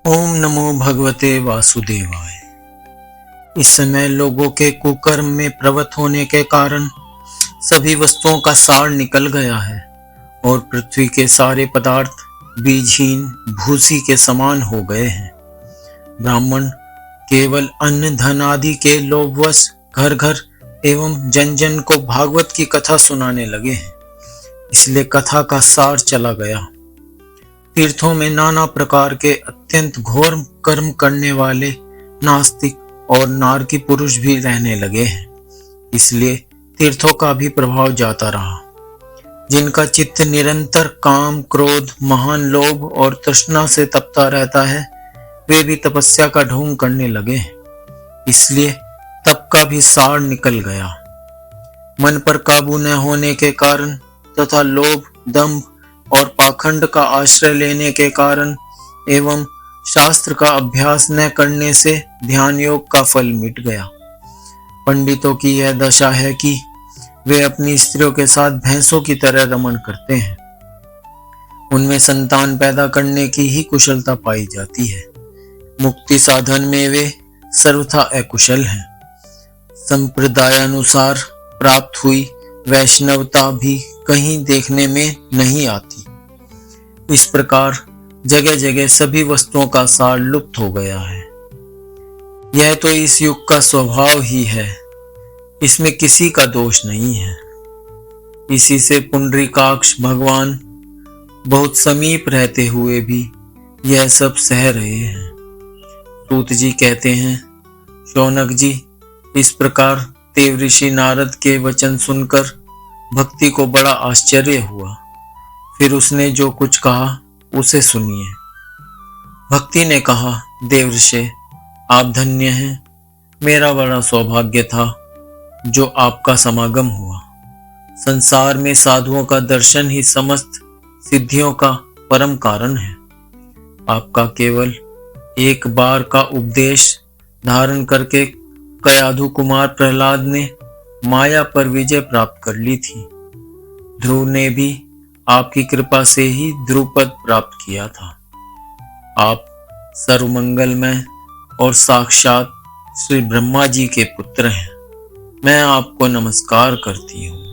ओम नमो भगवते वासुदेवाय। इस समय लोगों के कुकर्म में प्रवृत्त होने के कारण सभी वस्तुओं का सार निकल गया है और पृथ्वी के सारे पदार्थ बीजहीन भूसी के समान हो गए हैं। ब्राह्मण केवल अन्न धन आदि के लोभवश घर घर एवं जन जन को भागवत की कथा सुनाने लगे हैं, इसलिए कथा का सार चला गया। तीर्थों में नाना प्रकार के अत्यंत घोर कर्म करने वाले नास्तिक और नारकी पुरुष भी रहने लगे हैं, इसलिए तीर्थों का भी प्रभाव जाता रहा। जिनका चित्त निरंतर काम क्रोध महान लोभ और तृष्णा से तपता रहता है, वे भी तपस्या का ढोंग करने लगे हैं, इसलिए तप का भी सार निकल गया। मन पर काबू न होने के कारण तथा लोभ दंभ और पाखंड का आश्रय लेने के कारण एवं शास्त्र का अभ्यास न करने से ध्यान योग का फल मिट गया। पंडितों की यह दशा है कि वे अपनी स्त्रियों के साथ भैंसों की तरह रमण करते हैं। उनमें संतान पैदा करने की ही कुशलता पाई जाती है। मुक्ति साधन में वे सर्वथा अकुशल हैं। संप्रदायानुसार प्राप्त हुई वैष्णवता भी कहीं देखने में नहीं आती। इस प्रकार जगह जगह सभी वस्तुओं का सार लुप्त हो गया है। यह तो इस युग का स्वभाव ही है, इसमें किसी का दोष नहीं है। इसी से पुंडरीकाक्ष भगवान बहुत समीप रहते हुए भी यह सब सह रहे हैं। सूत जी कहते हैं, शौनक जी, इस प्रकार देवऋषि नारद के वचन सुनकर भक्ति को बड़ा आश्चर्य हुआ। फिर उसने जो कुछ कहा उसे सुनिए। भक्ति ने कहा, देवऋषि आप धन्य हैं, मेरा बड़ा सौभाग्य था जो आपका समागम हुआ। संसार में साधुओं का दर्शन ही समस्त सिद्धियों का परम कारण है। आपका केवल एक बार का उपदेश धारण करके कयाधु कुमार प्रहलाद ने माया पर विजय प्राप्त कर ली थी। ध्रुव ने भी आपकी कृपा से ही ध्रुपद प्राप्त किया था। आप सर्वमंगलमय और साक्षात श्री ब्रह्मा जी के पुत्र हैं। मैं आपको नमस्कार करती हूँ।